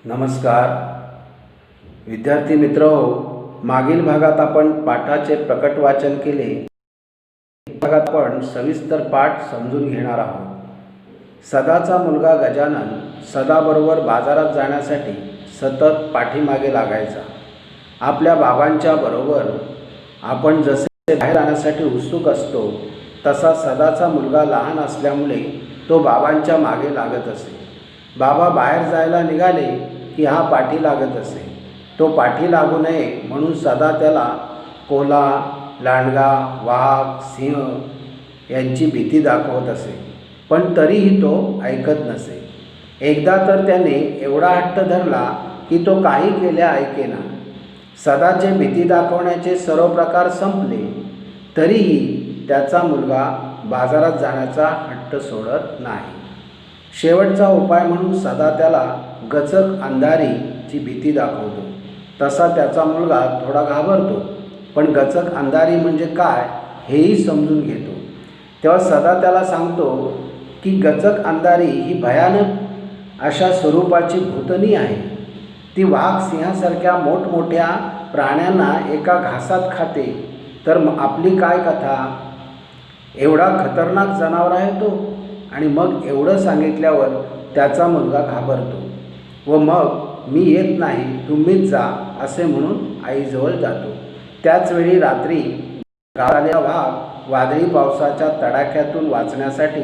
नमस्कार विद्यार्थी मित्रहो, मागील भागात आपण पाठाचे प्रकट वाचन केले. भागात आपण सविस्तर पाठ समजून घेणार आहोत. सदाचा मुलगा गजानन सदाबरोबर बाजारात जाण्यासाठी सतत पाठीमागे लागायचा. आपल्या बाबांच्या बरोबर आपण जसे बाहेर जाण्यासाठी उत्सुक असतो तसा सदाचा मुलगा लहान असल्यामुळे तो बाबांच्या मागे लागत असे. बाबा बाहेर जायला निघाले की हा पाठी लागत असे. तो पाठी लागू नये म्हणून सदा त्याला कोल्हा, लांडगा, वाघ, सिंह यांची भीती दाखवत असे, पण तरीही तो ऐकत नसे. एकदा तर त्याने एवढा हट्ट धरला की तो काही केल्या ऐकेना. सदाचे भीती दाखवण्याचे सर्व प्रकार संपले तरीही त्याचा मुलगा बाजारात जाण्याचा हट्ट सोडत नाही. शेवटचा उपाय म्हणून सदा त्याला गचक अंधारीची भीती दाखवतो. तसा त्याचा मुलगा थोडा घाबरतो, पण गचक अंधारी म्हणजे काय हेही समजून घेतो. तेव्हा सदा त्याला सांगतो की गचक अंधारी ही भयानक अशा स्वरूपाची भूतनी आहे. ती वाघ, सिंहासारख्या मोठमोठ्या प्राण्यांना एका घासात खाते. तर आपली काय कथा? एवढा खतरनाक जनावर आहे तो. आणि मग एवढं सांगितल्यावर त्याचा मुलगा घाबरतो व मग मी येत नाही, तुम्हीच जा असे म्हणून आईजवळ जातो. त्याचवेळी रात्री गावाला वाघ वादळी पावसाच्या तडाख्यातून वाचण्यासाठी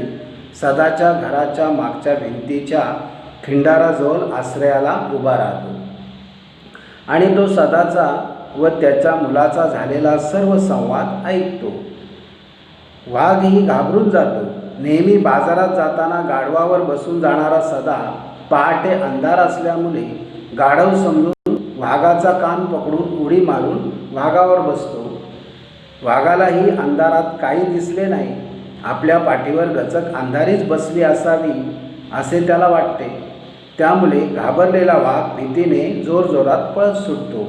सदाच्या घराच्या मागच्या भिंतीच्या खिंडाराजवळ आश्रयाला उभा राहतो आणि तो सदाचा व त्याच्या मुलाचा झालेला सर्व संवाद ऐकतो. वाघही घाबरून जातो. नेहमी बाजारात जाताना गाढवावर बसून जाणारा सदा पहाटे अंधार असल्यामुळे गाढव समजून वाघाचा कान पकडून उडी मारून वाघावर बसतो. वाघालाही अंधारात काही दिसले नाही. आपल्या पाठीवर गचक अंधारीच बसली असावी असे त्याला वाटते. त्यामुळे घाबरलेला वाघ भीतीने जोरजोरात पळत सुटतो.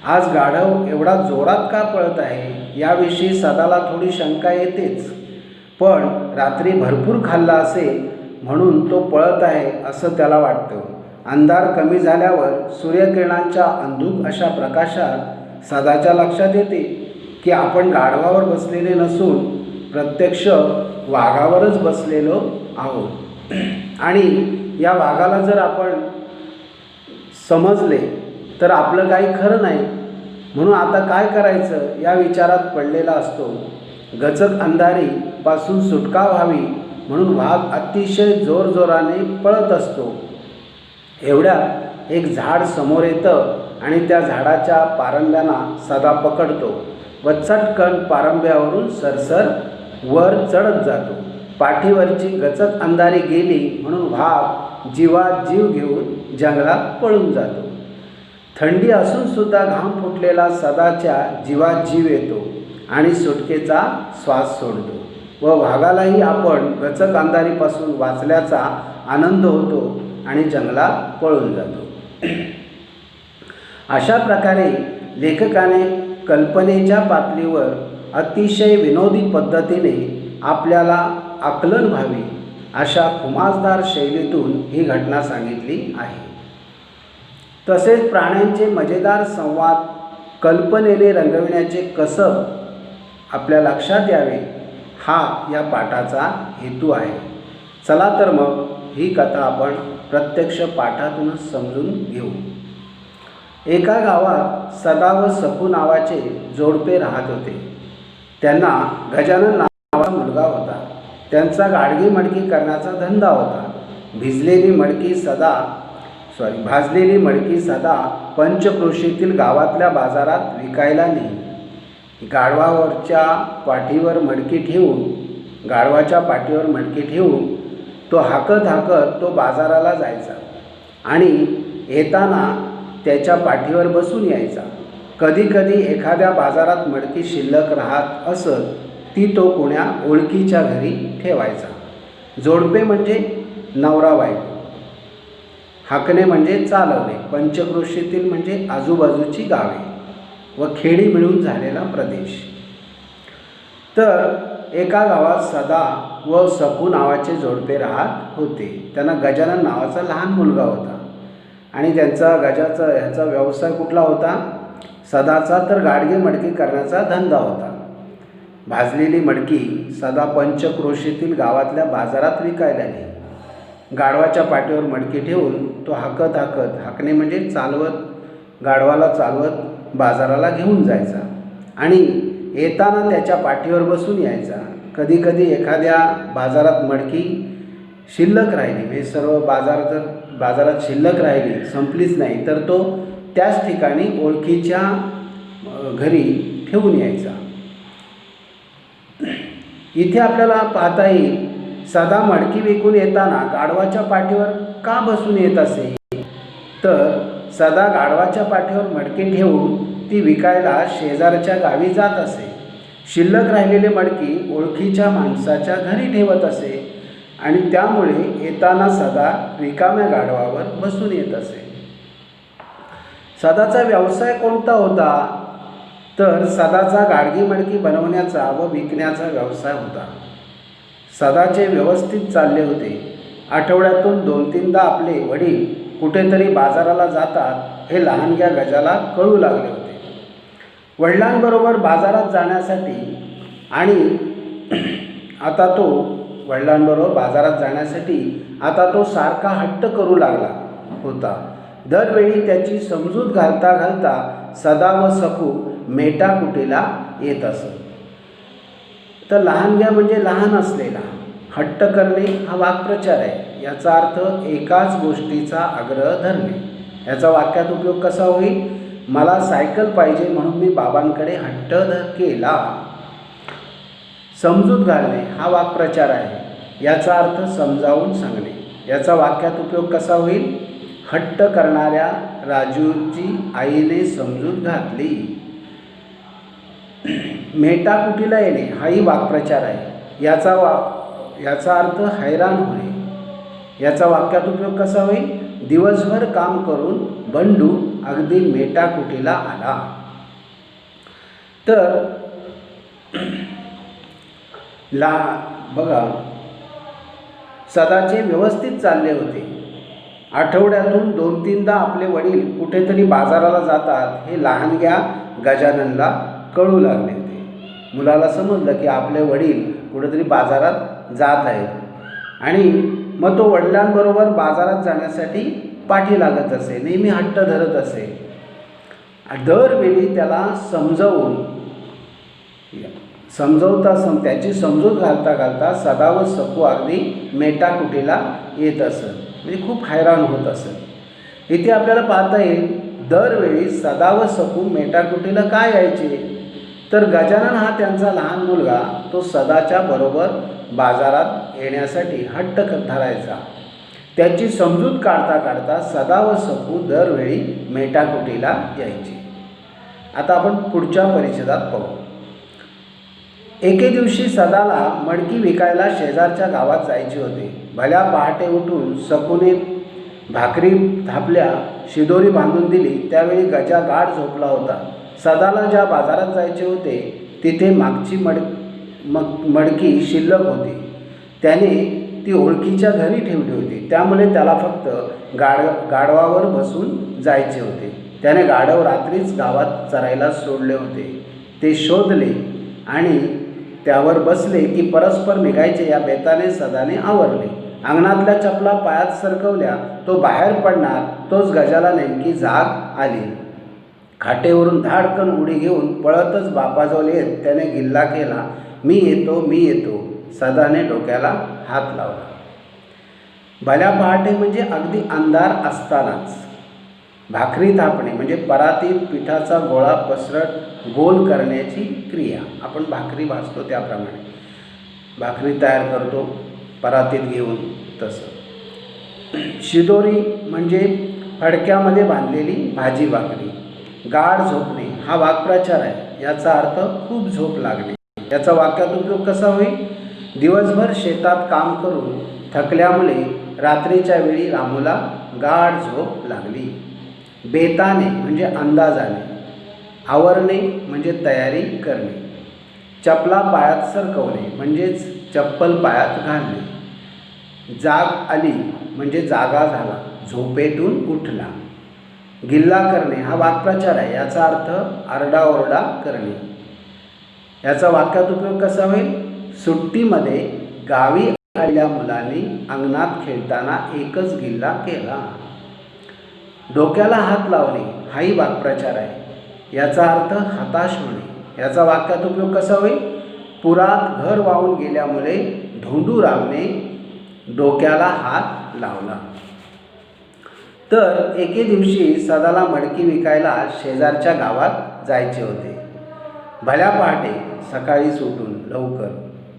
आज गाढव एवढा जोरात का पळत आहे याविषयी सदाला थोडी शंका येतेच, पण रात्री भरपूर खाल्ला असेल म्हणून तो पळत आहे असं त्याला वाटतं. अंधार कमी झाल्यावर सूर्यकिरणांच्या अंधुक अशा प्रकाशात सदाच्या लक्षात येते की आपण गाढवावर बसलेले नसून प्रत्यक्ष वाघावरच बसलेलो आहोत. आणि या वाघाला जर आपण समजले तर आपलं काही खरं नाही. म्हणून आता काय करायचं या विचारात पडलेला असतो. गचक अंधारीपासून सुटका व्हावी म्हणून वाघ अतिशय जोरजोराने पळत असतो. एवढ्यात एक झाड समोर येतं आणि त्या झाडाच्या पारंब्यांना सदा पकडतो व चटकन पारंब्यावरून सरसर वर चढत जातो. पाठीवरची गचक अंधारी गेली म्हणून वाघ जीवात जीव घेऊन जंगलात पळून जातो. थंडी असूनसुद्धा घाम फुटलेला सदाच्या जीवात जीव येतो आणि सुटकेचा श्वास सोडतो व वाघालाही आपण गचक अंधारीपासून वाचल्याचा आनंद होतो आणि जंगलात पळून जातो. अशा प्रकारे लेखकाने कल्पनेच्या पातळीवर अतिशय विनोदी पद्धतीने आपल्याला आकलन व्हावे अशा खुमासदार शैलीतून ही घटना सांगितली आहे. तसेच प्राण्यांचे मजेदार संवाद कल्पनेने रंगविण्याचे कसब आपल्या लक्षात यावे हा या पाठाचा हेतू आहे. चला तर मग ही कथा आपण प्रत्यक्ष पाठातूनच समजून घेऊ. एका गावात सदा व सकू नावाचे जोडपे राहत होते. त्यांना गजानन नावाचा मुलगा होता. त्यांचा गाडगी मडकी करण्याचा धंदा होता. भाजलेली मडकी सदा पंचक्रोशीतील गावातल्या बाजारात विकायला नेई. गाढवाच्या पाठीवर मडकी ठेवून तो हाकत तो बाजाराला जायचा आणि येताना त्याच्या पाठीवर बसून यायचा. कधीकधी एखाद्या बाजारात मडकी शिल्लक राहत असत ती तो कुण्या ओळखीच्या घरी ठेवायचा. जोडपे म्हणजे नवरा बायको, हाकणे म्हणजे चालवणे, पंचक्रोशीतील म्हणजे आजूबाजूची गावे व खेडी मिळून झालेला प्रदेश. तर एका गावात सदा व सकू नावाचे जोडपे राहत होते. त्यांना गजानन नावाचा लहान मुलगा होता. आणि त्यांचा गजाचा ह्याचा व्यवसाय कुठला होता? सदाचा तर गाडगे मडकी करण्याचा धंदा होता. भाजलेली मडकी सदा पंचक्रोशीतील गावातल्या बाजारात विकायला नेई. गाढवाच्या पाठीवर मडकी ठेवून तो हाकणे म्हणजे चालवत, गाढवाला चालवत बाजाराला घेऊन जायचा आणि येताना त्याच्या पाठीवर बसून यायचा. कधी कधी एखाद्या बाजारात मडकी शिल्लक राहिली, म्हणजे सर्व बाजारात शिल्लक राहिली, संपलीच नाही, तर तो त्याच ठिकाणी ओळखीच्या घरी ठेवून यायचा. इथे आपल्याला पाहता येईल, सदा मडकी विकून येताना गाढवाच्या पाठीवर का बसून येत असे? तर सदा गाढवाच्या पाठीवर मडकी ठेवून ती विकायला शेजारच्या गावी जात असे. शिल्लक राहिलेली मडकी ओळखीच्या माणसाच्या घरी ठेवत असे आणि त्यामुळे येताना सदा रिकाम्या गाढवावर बसून येत असे. सदाचा व्यवसाय कोणता होता? तर सदाचा गाडगी मडकी बनवण्याचा व विकण्याचा व्यवसाय होता. सदाचे व्यवस्थित चालले होते. आठवड्यातून 2-3दा आपले वडील कुठेतरी बाजाराला जातात हे लहानग्या गजाला कळू लागले होते. वडिलांबरोबर बाजारात जाण्यासाठी आता तो सारखा हट्ट करू लागला होता. दरवेळी त्याची समजूत घालता घालता सदा व सकू मेटाकुटीला येत असत. तर लहानग्या म्हणजे लहान असलेला. हट्ट करणे हा वाक्प्रचार आहे. याचा अर्थ एकाच गोष्टीचा आग्रह धरणे. याचा वाक्यात उपयोग कसा होईल? मला सायकल पाहिजे म्हणून मी बाबांकडे हट्ट केला. समजूत घालणे हा वाक्प्रचार आहे. याचा अर्थ समजावून सांगणे. याचा वाक्यात उपयोग कसा होईल? हट्ट करणाऱ्या राजूची आईने समजूत घातली. मेटाकुटीला येणे हाही वाक्प्रचार आहे. याचा अर्थ हैराण होणे. याचा वाक्यात उपयोग कसा होईल? दिवसभर काम करून बंडू अगदी मेटाकुटीला आला. तर बघा, सदाचे व्यवस्थित चालले होते. आठवड्यातून 2-3दा आपले वडील कुठेतरी बाजाराला जातात हे लहानग्या गजाननला कळू लागले होते. मुलाला समजलं की आपले वडील कुठेतरी बाजारात जात आहेत आणि मग तो वडिलांबरोबर बाजारात जाण्यासाठी पाठी लागत असे, नेहमी हट्ट धरत असे. दरवेळी त्याला त्याची समजूत घालता सदा व सकू अगदी मेटाकुटीला येत असत, म्हणजे खूप हैराण होत असत. इथे आपल्याला पाहता येईल, दरवेळी सदा व सकू मेटाकुटीला का यायचे? तर गजानन हा त्यांचा लहान मुलगा, तो सदाच्या बरोबर बाजारात येण्यासाठी हट्ट धरायचा. त्याची समजूत काढता सदा व सकू दरवेळी मेटाकुटीला यायचे. आता आपण पुढच्या परिच्छेदात पाहू. एके दिवशी सदाला मडकी विकायला शेजारच्या गावात जायचे होते. भल्या पहाटे उठून सकूने भाकरी थापल्या, शिदोरी बांधून दिली. त्यावेळी गजा गाढ झोपला होता. सदाला ज्या बाजारात जायचे होते तिथे मागची मडकी शिल्लक होती. त्याने ती ओळखीच्या घरी ठेवली होती. त्यामुळे त्याला फक्त गाढवावर बसून जायचे होते. त्याने गाढव रात्रीच गावात चरायला सोडले होते. ते शोधले आणि त्यावर बसले की परस्पर निघायचे या बेताने सदाने आवरले. अंगणातल्या चपला पायात सरकवल्या. तो बाहेर पडणार तोच गजाला नेमकी जाग आली. खाटेवरून धाडकन उडी घेऊन पळतच बापाजवळ येत त्याने गिल्ला केला, मी येतो. सदाने डोक्याला हात लावला. भल्या पहाटे म्हणजे अगदी अंधार असतानाच. भाकरी थापणे म्हणजे परातीत पिठाचा गोळा पसरट गोल करण्याची क्रिया. आपण भाकरी भाजतो त्याप्रमाणे भाकरी तयार करतो परातीत घेऊन तसं. शिदोरी म्हणजे फडक्यामध्ये बांधलेली भाजी भाकरी. गाढ झोपणे हा वाक्प्रचार आहे. याचा अर्थ खूप झोप लागणे. याचा वाक्यात उपयोग कसा होईल? दिवसभर शेतात काम करून थकल्यामुळे रात्रीच्या वेळी रामूला गाढ झोप लागली. बेताने म्हणजे अंदाजाने. आवरणे म्हणजे तयारी करणे. चपला पायात सरकवणे म्हणजेच चप्पल पायात घालणे. जाग आली म्हणजे जागा झाला, झोपेतून उठला. गिल्ला करणे हा वाक्प्रचार आहे. याचा अर्थ आरडाओरडा करणे. याचा वाक्यात उपयोग कसा होईल? सुट्टीमध्ये गावी आलेल्या मुलांनी अंगणात खेळताना एकच गिल्ला केला. डोक्याला हात लावणे हाही वाक्प्रचार आहे. याचा अर्थ हताश होणे. याचा वाक्यात उपयोग कसा होईल? पुरात घर वाहून गेल्यामुळे धोंडूरामने डोक्याला हात लावला. तर एके दिवशी सदाला मडकी विकायला शेजारच्या गावात जायचे होते. भल्या पहाटे सकाळीच उठून लवकर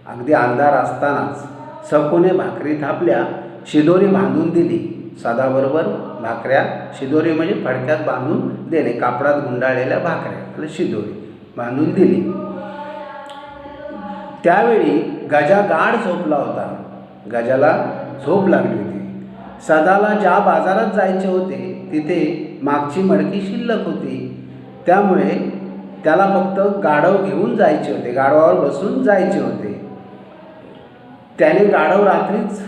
अगदी अंधार असतानाच सखूने भाकरी थापल्या, शिदोरी बांधून दिली. सदाबरोबर भाकऱ्या, शिदोरी म्हणजे फडक्यात बांधून देणे, कापडात गुंडाळलेल्या भाकऱ्या, शिदोरी बांधून दिली. त्यावेळी गजा गाढ झोपला होता. गजाला झोप लागली होती. सदाला ज्या बाजारात जायचे होते तिथे मागची मडकी शिल्लक होती. त्यामुळे त्याला फक्त गाढव घेऊन जायचे होते, गाढवावर बसून जायचे होते. त्याने गाढव रात्रीच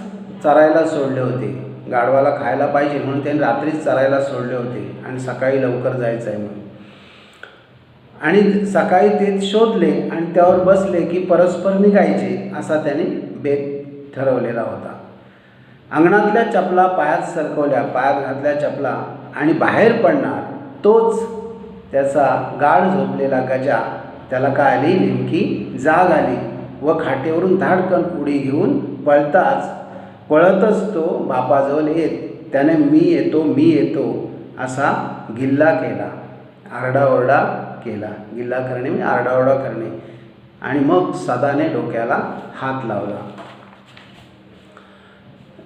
चरायला सोडले होते. गाढवाला खायला पाहिजे म्हणून त्याने रात्रीच चरायला सोडले होते आणि सकाळी लवकर जायचं आहे म्हणून. आणि सकाळी ते शोधले आणि त्यावर बसले की परस्पर निघायचे असा त्याने बेत ठरवलेला होता. अंगणातल्या चपला पायात सरकवल्या, पायात घातल्या चपला आणि बाहेर पडणार. तोच त्याचा गाढ झोपलेला गजा, त्याला काय आली? नेमकी जाग आली व खाटेवरून धाडकन उडी घेऊन पळतच तो बापाजवळ येत त्याने मी येतो असा गिल्ला केला, आरडाओरडा केला. गिल्ला करणे म्हणजे आरडाओरडा करणे. आणि मग सदाने डोक्याला हात लावला.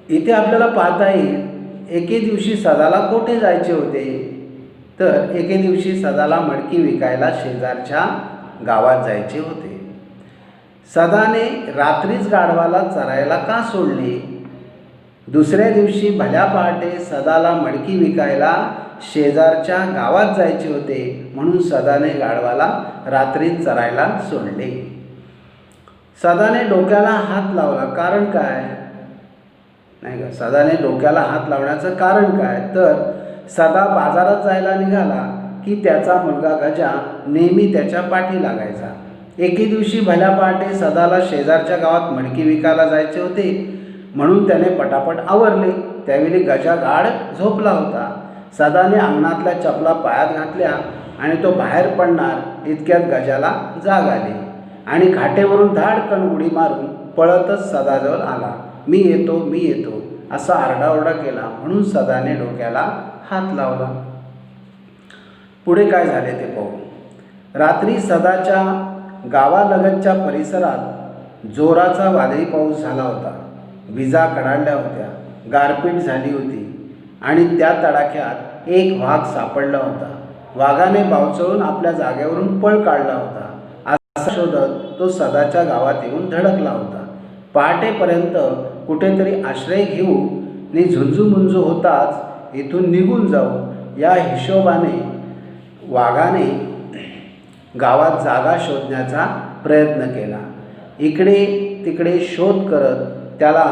इथे आपल्याला पाहता येईल, एके दिवशी सदाला कोठे जायचे होते? तर एके दिवशी सदाला मडकी विकायला शेजारच्या गावात जायचे होते. सदाने रात्रीच गाढवाला चरायला का सोडले? दुसऱ्या दिवशी भल्या पहाटे सदाला मडकी विकायला शेजारच्या गावात जायचे होते म्हणून सदाने गाढवाला रात्रीच चरायला सोडले. सदाने डोक्याला हात लावला, कारण काय? नाही का, सदाने डोक्याला हात लावण्याचं कारण काय? तर सदा बाजारात जायला निघाला की त्याचा मुलगा गजा नेहमी त्याच्या पाठी लागायचा. एके दिवशी भल्या पहाटे सदाला शेजारच्या गावात मडकी विकायला जायचे होते म्हणून त्याने पटापट आवरले. त्यावेळी गजा गाढ झोपला होता. सदाने अंगणातल्या चपला पायात घातल्या आणि तो बाहेर पडणार इतक्यात गजाला जाग आली आणि खाटेवरून धाडकन उडी मारून पळतच सदाजवळ आला. मी येतो असा आरडाओरडा केला म्हणून सदाने डोक्याला हात लावला. पुढे काय झाले ते पाहू. रात्री सदाच्या गावालगतच्या परिसरात जोराचा वादळी पाऊस झाला होता. विजा कडाडल्या होत्या, गारपीट झाली होती आणि त्या तडाख्यात एक वाघ सापडला होता. वाघाने बावचळून आपल्या जागेवरून पळ काढला होता. असं शोधत तो सदाच्या गावात येऊन धडकला होता. पहाटेपर्यंत कुठेतरी आश्रय घेऊ नि झुंजूमुंजू होताच इथून निघून जाऊ या हिशोबाने वाघाने गावात जागा शोधण्याचा प्रयत्न केला. इकडे तिकडे शोध करत त्याला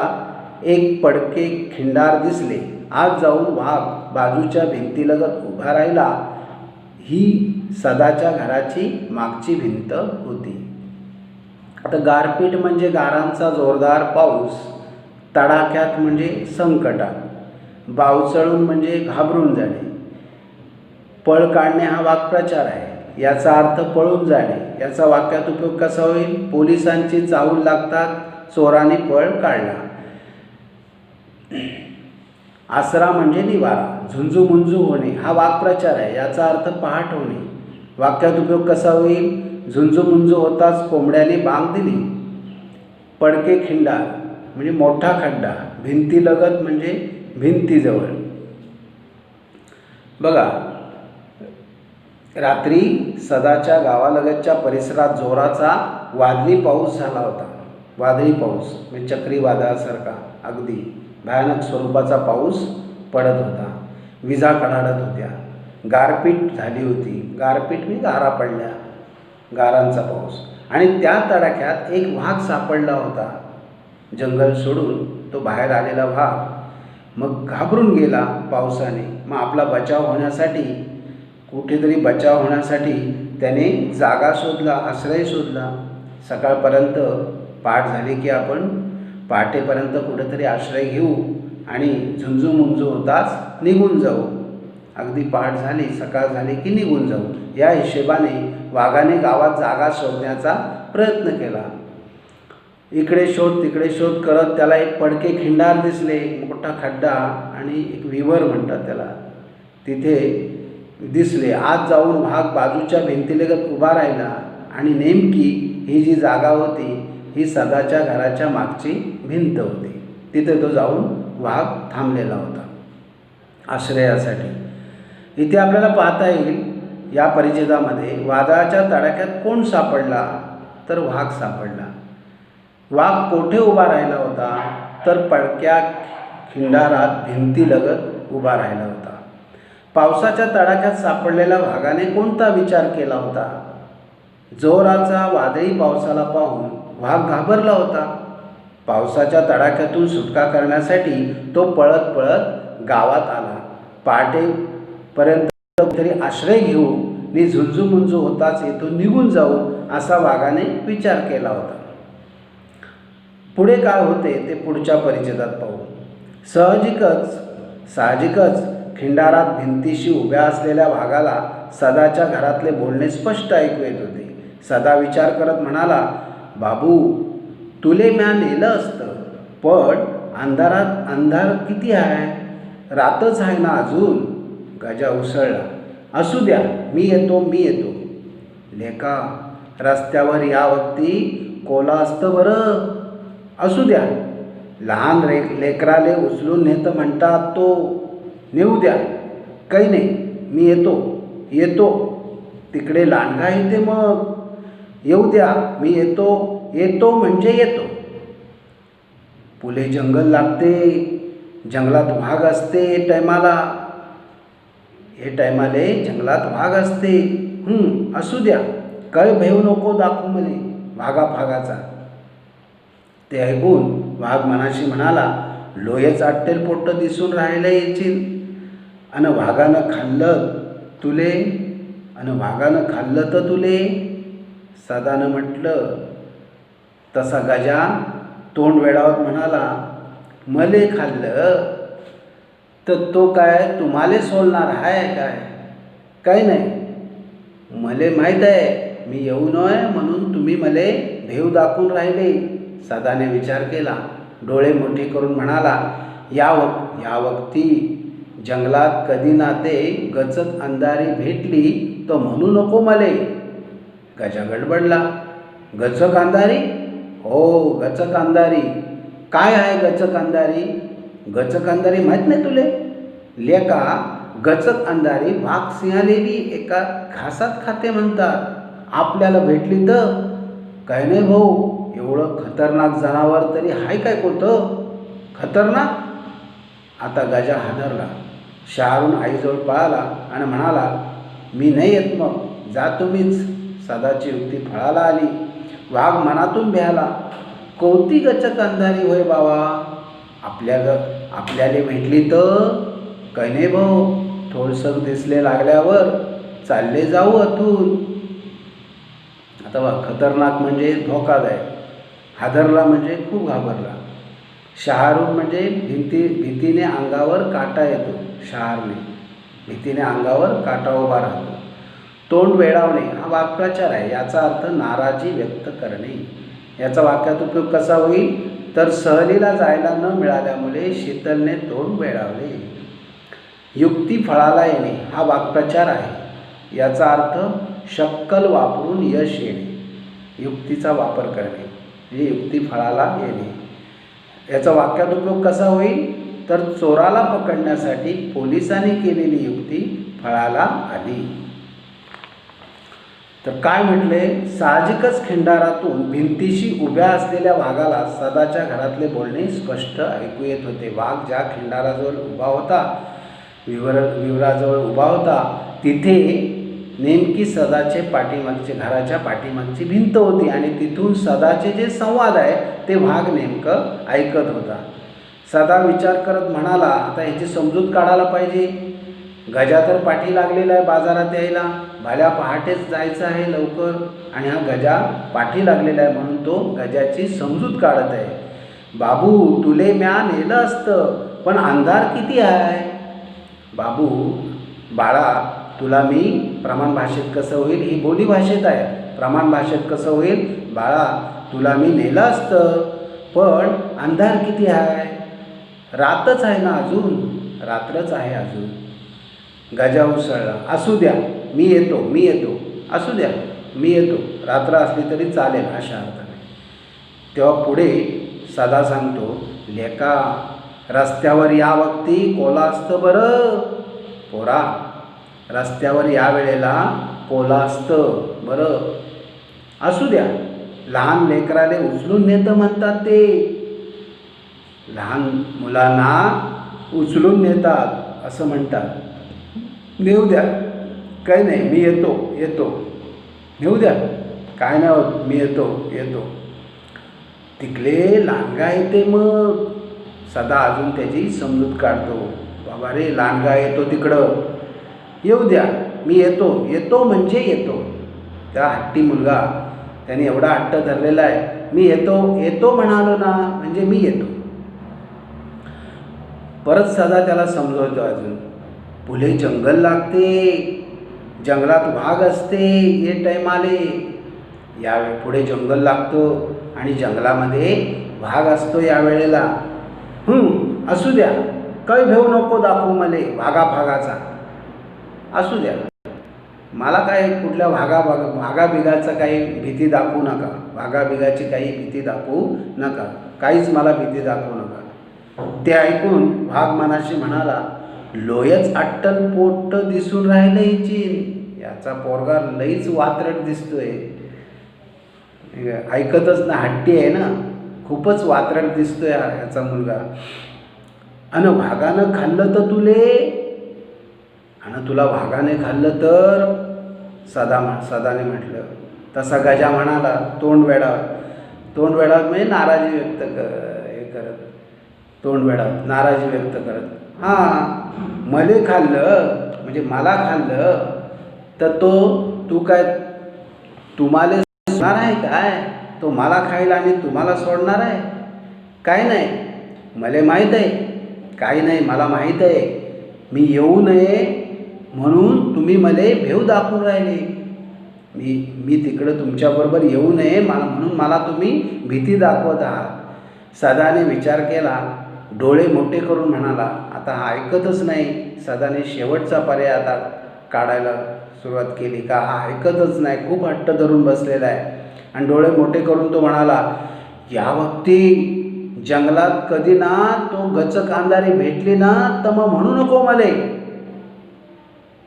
एक पडके खिंडार दिसले. आज जाऊन वाघ बाजूच्या भिंतीलगत उभा राहिला. ही सदाच्या घराची मागची भिंत होती. आता गारपीट म्हणजे गारांचा जोरदार पाऊस, तडाख्यात म्हणजे संकटात, बावचळून म्हणजे घाबरून जाणे, पळ काढणे हा वाक्प्रचार आहे. याचा अर्थ पळून जाणे. याचा वाक्यात उपयोग कसा होईल? पोलिसांची चाहूल लागतात, चोराने पळ काढला. आसरा म्हणजे निवारा, झुंजूमुंजू होणे हा वाक्प्रचार आहे. याचा अर्थ पहाट होणे. वाक्यात उपयोग कसा होईल? झुंजूमुंजू होताच कोंबड्याने बांग दिली. पडके खिंडार म्हणजे मोठा खड्डा, भिंतीलगत म्हणजे भिंतीजवळ. बघा, रात्री सदाच्या गावालगतच्या परिसरात जोराचा वादळी पाऊस झाला होता. वादळी पाऊस म्हणजे चक्रीवादळासारखा अगदी भयानक स्वरूपाचा पाऊस पडत होता. विजा कडाडत होत्या, गारपीट झाली होती. गारपीट म्हणजे गारा पडल्या, गारांचा पाऊस. आणि त्या तडाख्यात एक वाघ सापडला होता. जंगल सोडून तो बाहेर आलेला वाघ मग घाबरून गेला पावसाने. मग आपला बचाव होण्यासाठी, कुठेतरी बचाव होण्यासाठी त्याने जागा शोधला, आश्रय शोधला. सकाळपर्यंत पहाट झाली की आपण पहाटेपर्यंत कुठेतरी आश्रय घेऊ आणि झुंजूमुंजू होताच निघून जाऊ. अगदी पहाट झाली, सकाळ झाली की निघून जाऊ. या हिशेबाने वाघाने गावात जागा शोधण्याचा प्रयत्न केला. इकडे शोध तिकडे शोध करत त्याला एक पडके खिंडार दिसले, एक मोठा खड्डा आणि एक विवर म्हणतात त्याला, तिथे दिसले. आत जाऊन वाघ बाजूच्या भिंतीलगत उभा राहिला आणि नेमकी ही जी जागा होती ही सदाच्या घराच्या मागची भिंत होती. तिथे तो जाऊन वाघ थांबलेला होता आश्रयासाठी. इथे आपल्याला पाहता येईल या परिच्छेदामध्ये वादळाच्या तडाख्यात कोण सापडला, तर वाघ सापडला. वाघ कोठे उभा राहिला होता, तर पडक्या खिंडारात भिंतीलगत उभा राहिला होता. पावसाच्या तडाख्यात सापडलेल्या वाघाने कोणता विचार केला होता? जोराचा वादळी पावसाला पाहून वाघ घाबरला होता. पावसाच्या तडाख्यातून सुटका करण्यासाठी तो पळत पळत गावात आला. पहाटेपर्यंत तरी आश्रय घेऊ नि झुंजूमुंजू होताच येथून निघून जाऊ असा वाघाने विचार केला होता. पुढे काय होते ते पुढच्या परिच्छेदात पाहू. साहजिकच खिंडारात भिंतीशी उभ्या असलेल्या वाघाला सदाच्या घरातले बोलणे स्पष्ट ऐकू येत होते. सदा विचार करत म्हणाला, बाबू तुले म्या नेलं असतं, पण अंधारात अंधार किती आहे, रातच आहे ना अजून. गजा उसळला. असू द्या, मी येतो. लेका रस्त्यावर या वक्ती कोला असतं बरं. असू द्या, लहान लेकराले उचलून नेतं म्हणतात, तो नेऊ द्या, काही नाही, मी येतो. तिकडे लांडगा येते, मग येऊ द्या, मी येतो म्हणजे येतो. पुढे जंगल लागते, जंगलात वाघ असते. हे टायमाले जंगलात वाघ असते. असू द्या, कळ भेऊ नको दाखवू मले वाघा फागाचा. ते ऐकून वाघ मनाशी म्हणाला, लोहे चाटतेल पोट दिसून राहायला येतील आणि वाघानं खाल्लं तर तुले. सदानं म्हटलं. तसा गजा तोंड वेडावत म्हणाला, मले खाल्लं तर तो काय तुम्हाला सोडणार आहे काय नाही. मले माहीत आहे मी येऊ नये म्हणून तुम्ही मले भेव दाखवून राहिले. सदाने विचार केला. डोळे मोठे करून म्हणाला, या वक्ती जंगलात कधी ना ते गचक अंधारी भेटली तर म्हणू नको मले. गजा गडबडला. गचक अंधारी? हो, गचक अंधारी. काय आहे गचक अंधारी? गचक अंधारी माहीत नाही तुले? लेका, गचक अंधारी वाघ सिंहालेली एका घासात खाते म्हणतात. आपल्याला भेटली तर काय नाही भाऊ, एवढं खतरनाक जनावर तरी हाय काय कोणतं खतरनाक. आता गजा हादरला. शहारून आईजवळ पळाला आणि म्हणाला, मी नाही येत, मग जा तुम्हीच. सदाची युक्ती फळाला आली. वाघ मनातून भ्याला. कोणती गचक अंधारी होय बाबा, आपल्याला भेटली तर काही नाही भाऊ, थोडसं दिसले लागल्यावर चालले जाऊ अतून. आता बघ, खतरनाक म्हणजे धोकादायक, हादरला म्हणजे खूप घाबरला. शहारून म्हणजे भीतीने अंगावर काटा येतो. भीतीने अंगावर काटा उभा राहतो. तोंड वेडावणे हा वाक्प्रचार आहे. याचा अर्थ नाराजी व्यक्त करणे. याचा वाक्यात उपयोग कसा होईल, तर सहलीला जायला न मिळाल्यामुळे शीतलने तोंड वेडावले. युक्ती फळाला येणे हा वाक्प्रचार आहे. याचा अर्थ शक्कल वापरून यश येणे, युक्तीचा वापर करणे म्हणजे युक्ती फळाला येणे. याचा वाक्यात उपयोग कसा होईल, तर चोराला पकडण्यासाठी पोलिसांनी केलेली युक्ती फळाला आली. तर काय म्हटले, साहजिकच खिंडारातून भिंतीशी उभ्या असलेल्या वाघाला सदाच्या घरातले बोलणे स्पष्ट ऐकू येत होते. वाघ ज्या खिंडाराजवळ उभा होता, विवराजवळ उभा होता, तिथे नेमकी सदाचे घराच्या पाठीमागची भिंत होती आणि तिथून सदाचे जे संवाद आहे ते वाघ नेमकं ऐकत होता. सदा विचार करत म्हणाला, आता ह्याची समजूत काढायला पाहिजे. गजा तर पाठी लागलेला आहे बाजारात यायला, भल्या पहाटेच जायचं आहे लवकर, आणि हा गजा पाठी लागलेला आहे म्हणून तो गजाची समजूत काढत आहे. बाबू, तुले म्या नेलं असतं, पण अंधार किती आहे. बाबू, बाळा, तुला मी प्रमाण भाषेत कसं होईल, ही बोली भाषेत आहे, प्रमाण भाषेत कसं होईल, बाळा तुला मी नेलं असतं, पण अंधार किती आहे. रातच आहे ना अजून, रात्रच आहे अजून. गजा उसळला, असू द्या मी येतो, असू द्या मी येतो, रात्र असली तरी चालेल अशा अर्थाने. तेव्हा पुढे सदा सांगतो, लेका रस्त्यावर या वक्ती कोला असतं बरं. पोरा, रस्त्यावर या वेळेला कोला असतं बरं. असू द्या, लहान लेकराले उचलून नेतं म्हणतात ते, लहान मुलांना उचलून नेतात असं म्हणतात. नेऊ द्या, काही नाही, मी येतो, नेऊ द्या, काय नाही होत, मी येतो. तिकडे लांडगा येते. मग सदा अजून त्याची समजूत काढतो, बाबा रे लांडगा येतो तिकडं, येऊ द्या, मी येतो म्हणजे येतो. त्या हट्टी मुलगा, त्याने एवढा हट्ट धरलेला आहे, मी येतो म्हणालो ना म्हणजे मी येतो. परत सदा त्याला समजवतो अजून, पुढे जंगल लागते, जंगलात वाघ असते, ये टाईम आले, यावेळी पुढे जंगल लागतो आणि जंगलामध्ये वाघ असतो यावेळेला. असू द्या, काही भेऊ नको दाखवू मले भागाचा, असू द्या, मला काय कुठल्या भागाबिगाचं काही भीती दाखवू नका, भागाबिगाची काही भीती दाखवू नका, काहीच मला भीती दाखवू नका. ते ऐकून वाघ मनाशी म्हणाला, लोयच अट्टल पोट दिसून राहिले हिची, याचा पोरगा लईच वात्रट दिसतोय. ऐकतच ना, हट्टी आहे ना, खूपच वात्रट दिसतोय याचा मुलगा. आणि वाघानं खाल्लं तर तुला वाघाने खाल्लं तर, सदाने म्हटलं. तसा गजा म्हणाला, तोंड वेडा म्हणजे नाराजी व्यक्त करत, नाराजी व्यक्त करत, मले खाल्लं म्हणजे मला खाल्लं तर तू काय तुम्हाला सोडणार आहे काय, तो मला खायला आणि तुम्हाला सोडणार आहे. काय नाही, मला माहीत आहे, काही नाही, मला माहीत आहे, मी येऊ नये म्हणून तुम्ही मला भेव दाखवून राहिले, मी तिकडं तुमच्याबरोबर येऊ नये म्हणून मला तुम्ही भीती दाखवत आहात. सदाने विचार केला, डोळे मोठे करून म्हणाला, आता हा ऐकतच नाही. सदाने शेवटचा पर्याय आता काढायला सुरुवात केली, का हा ऐकतच नाही, खूप हट्ट धरून बसलेला आहे. आणि डोळे मोठे करून तो म्हणाला, या वक्ती जंगलात कधी ना तो गचक अंधारी भेटली ना तर मग म्हणू नको मले.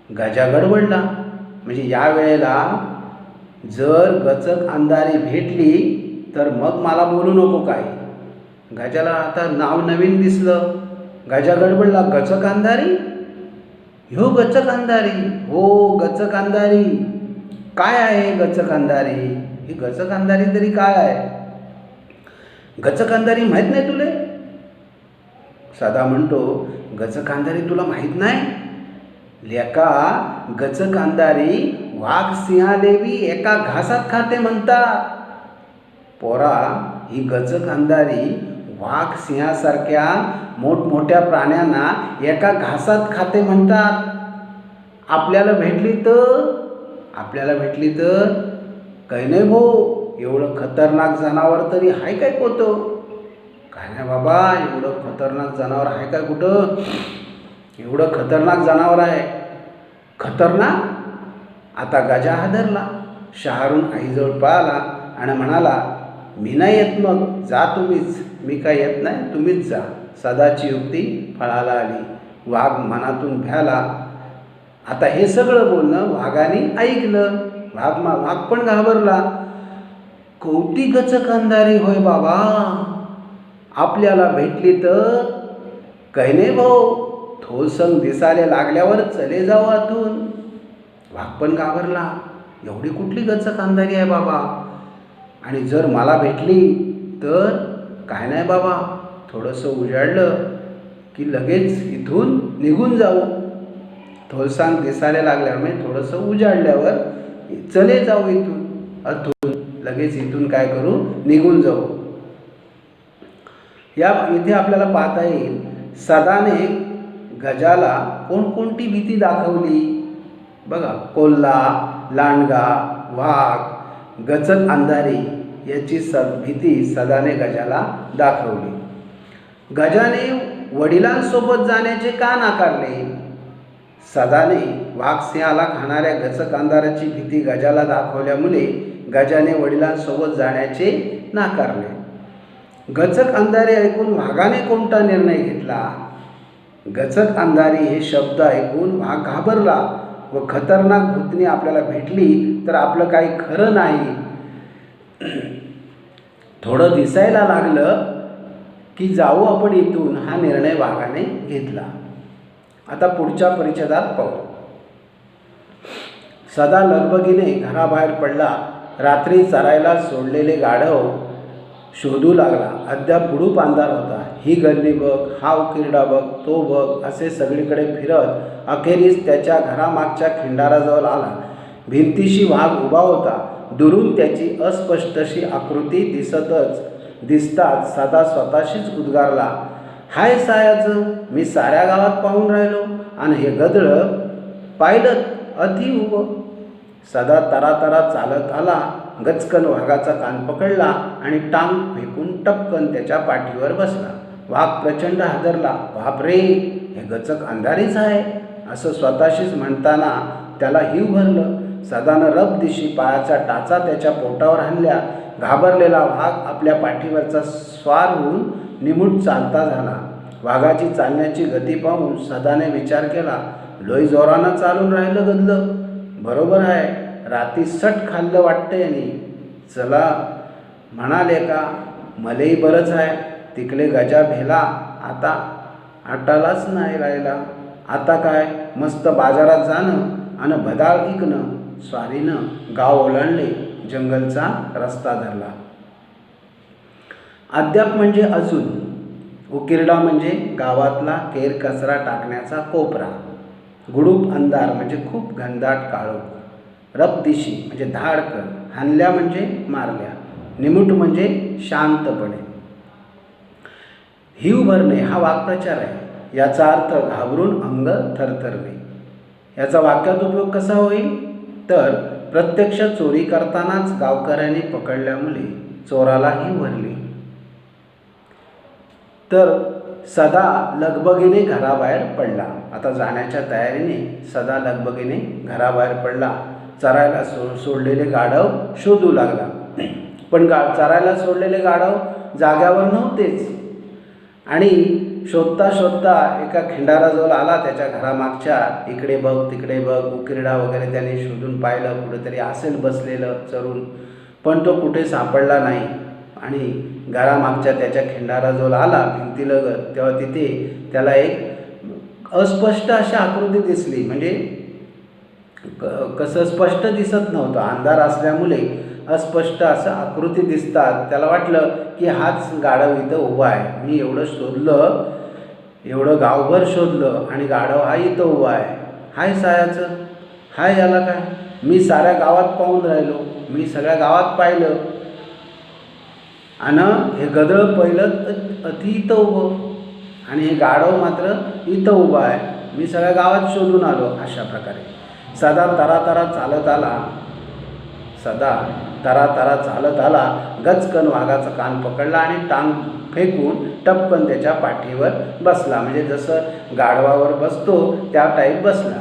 गजा गडबडला, म्हणजे या वेळेला जर गचक अंधारी भेटली तर मग मला बोलू नको काय. गजाला आता नाव नवीन दिसलं. गजा गडबडला, गचक अंधारी, हो गचक अंधारी, हो गचक अंधारी, काय आहे गचक अंधारी, ही गचक अंधारी तरी काय आहे, गचक अंधारी माहीत नाही तुले. सदा म्हणतो, गचक अंधारी तुला माहीत नाही. लेका, गचक अंधारी वाघ सिंहालेबी एका घासात खाते म्हणतात. पोरा, ही गचक अंधारी वाघ सिंहासारख्या मोठमोठ्या प्राण्यांना एका घासात खाते म्हणतात. आपल्याला भेटली तर काही नाही भाऊ, एवढं खतरनाक जनावर तरी आहे काय कोतो, काय नाही बाबा, एवढं खतरनाक जनावर आहे काय कुठं, एवढं खतरनाक जनावर आहे. खतरनाक? आता गजा हादरला, शहारून आईजवळ पळाला आणि म्हणाला, मी नाही येत, मग जा तुम्हीच, मी काय येत नाही, तुम्हीच जा. सदाची युक्ती फळाला आली. वाघ मनातून भ्याला. आता हे सगळं बोलणं वाघाने ऐकलं. वाघ पण घाबरला. कोवती गचक अंधारी होय बाबा, आपल्याला भेटली तर काही नाही भाऊ, थोसंग दिसायला लागल्यावर चले जाऊ आतून. वाघ पण घाबरला, एवढी कुठली गचक अंधारी आहे बाबा, आणि जर मला भेटली तर काय नाही बाबा, थोडंसं उजाडलं की लगेच इथून निघून जाऊ. थोलसांग दिसायला लागल्यावर म्हणजे थोडंसं उजाडल्यावर चले जाऊ इथून लगेच इथून काय करू, निघून जाऊ. इथे आपल्याला पाहता येईल सदाने गजाला कोणकोणती भीती दाखवली. बघा, कोल्हा, लांडगा, वाघ, गचक अंधारी याची भीती सदाने गजाला दाखवली. गजाने वडिलांसोबत जाण्याचे का नाकारले? सदाने वाघसिंहाला खाणाऱ्या गचक अंधाराची भीती गजाला दाखवल्यामुळे गजाने वडिलांसोबत जाण्याचे नाकारले. गचक अंधारी ऐकून वाघाने कोणता निर्णय घेतला? गचक अंधारी हे शब्द ऐकून वाघ घाबरला व खतरनाक भूतनी आपल्याला भेटली तर आपलं काही खरं नाही. थोडं दिसायला लागलं की जाऊ आपण इथून, हा निर्णय वाघाने घेतला. आता पुढच्या परिच्छेदात पाहू. सदा लगबगीने घराबाहेर पडला. रात्री चरायला सोडलेले गाढव शोधू लागला. अद्याप बुडूप अंधार होता. ही गल्ली बघ, हा उकिरडा बघ, तो बघ असे सगळीकडे फिरत अखेरीस त्याच्या घरामागच्या खिंडाराजवळ आला. भिंतीशी वाघ उभा होता. दुरून त्याची अस्पष्टशी आकृती दिसताच सदा स्वतःशीच उद्गारला, हाय सायाचं, मी साऱ्या गावात पाहून राहिलो आणि हे गदळं पाहिलं अति उभं. सदा तरातरा चालत आला. गचकन वाघाचा कान पकडला आणि टांग फेकून टपकन त्याच्या पाठीवर बसला. वाघ प्रचंड हादरला. बापरे, हे गचक अंधारीच आहे असं स्वतःशीच म्हणताना त्याला हिव भरलं. सदानं रब दिशी पायाचा टाचा त्याच्या पोटावर हाणल्या. घाबरलेला वाघ आपल्या पाठीवरचा स्वार होऊन निमूट चालता झाला. वाघाची चालण्याची गती पाहून सदाने विचार केला, लय जोरानं चालून राहिलं गदलं. बरोबर आहे, राती सट खाल्लं वाटतं यांनी. चला म्हणाले का, मलेही बरंच आहे. तिकडे गजा भेला आता आटालाच नाही राहिला. आता काय, मस्त बाजारात जाणं आणि बदाळ इकणं. स्वारीनं गाव ओलांडले, जंगलचा रस्ता धरला. अद्याप म्हणजे अजून. उकिरडा म्हणजे गावातला केर कचरा टाकण्याचा कोपरा. गुडूप अंधार म्हणजे खूप घनदाट काळोख. रबदिशी म्हणजे धाडकन. हाणल्या म्हणजे मारल्या. निमूट म्हणजे शांतपणे. हिव भरणे हा वाक्प्रचार आहे. याचा अर्थ घाबरून अंग थरथरणे. याचा वाक्यात उपयोग कसा होईल तर, प्रत्यक्ष चोरी करतानाच गावकऱ्यांनी पकडल्यामुळे चोराला हिव भरली. तर सदा लगबगीने घराबाहेर पडला. आता जाण्याच्या तयारीने सदा लगबगीने घराबाहेर पडला. चरायला सोडलेले गाढव शोधू लागला. पण चरायला सोडलेले गाढव जाग्यावर नव्हतेच. आणि शोधता शोधता एका खिंडाराजवळ आला. त्याच्या घरामागच्या इकडे बघ तिकडे बघ उकिरडा वगैरे त्याने शोधून पाहिलं. कुठेतरी असेल बसलेलं चरून, पण तो कुठे सापडला नाही. आणि घरामागच्या त्याच्या खिंडाराजवळ आला भिंतीलगत, तेव्हा तिथे त्याला एक अस्पष्ट अशी आकृती दिसली. म्हणजे कसं स्पष्ट दिसत नव्हतं, अंधार असल्यामुळे अस्पष्ट असं आकृती दिसतात. त्याला वाटलं की हाच गाढव इथं उभा आहे. मी एवढं शोधलं, एवढं गावभर शोधलं आणि गाढव हा इथं उभा आहे. हाय सायाचं, हाय याला काय, मी साऱ्या गावात पाहून राहिलो, मी सगळ्या गावात पाहिलं आणि हे गदळ पहिलं अति इथं उभं आणि हे गाढव मात्र इथं उभं आहे. मी सगळ्या गावात शोधून आलो. अशा प्रकारे सदा तरातरा चालत आला. सदा तरातरा चालत आला. गचकन वाघाचा कान पकडला आणि टांग फेकून टपकन त्याच्या पाठीवर बसला. म्हणजे जसं गाढवावर बसतो त्या टाईप बसला.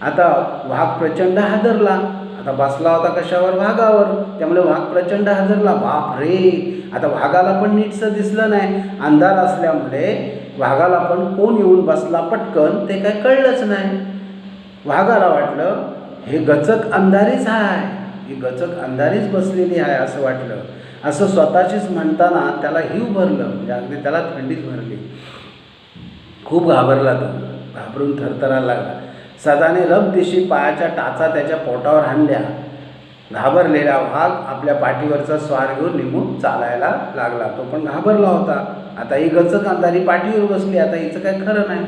आता वाघ प्रचंड हादरला. आता बसला होता कशावर, वाघावर. त्यामुळे वाघ प्रचंड हादरला. बाप रे, आता वाघाला पण नीटसं दिसलं नाही. अंधार असल्यामुळे वाघाला पण कोण येऊन बसला पटकन ते काय कळलंच नाही. वाघाला वाटलं हे गचक अंधारीच आहे, ही गचक अंधारीच बसलेली आहे असं वाटलं. असं स्वतःशीच म्हणताना त्याला हिव भरलं. म्हणजे अगदी त्याला थंडीच भरली. खूप घाबरला तो. घाबरून थरथरायला लागला. सदाने रब दिशी पायाच्या टाचा त्याच्या पोटावर हाणल्या. घाबरलेला वाघ आपल्या पाठीवरचा स्वार घेऊन निघून चालायला लागला. तो पण घाबरला होता. आता ही गचक अंधारी पाठीवर बसली. आता हिचं काय खरं नाही,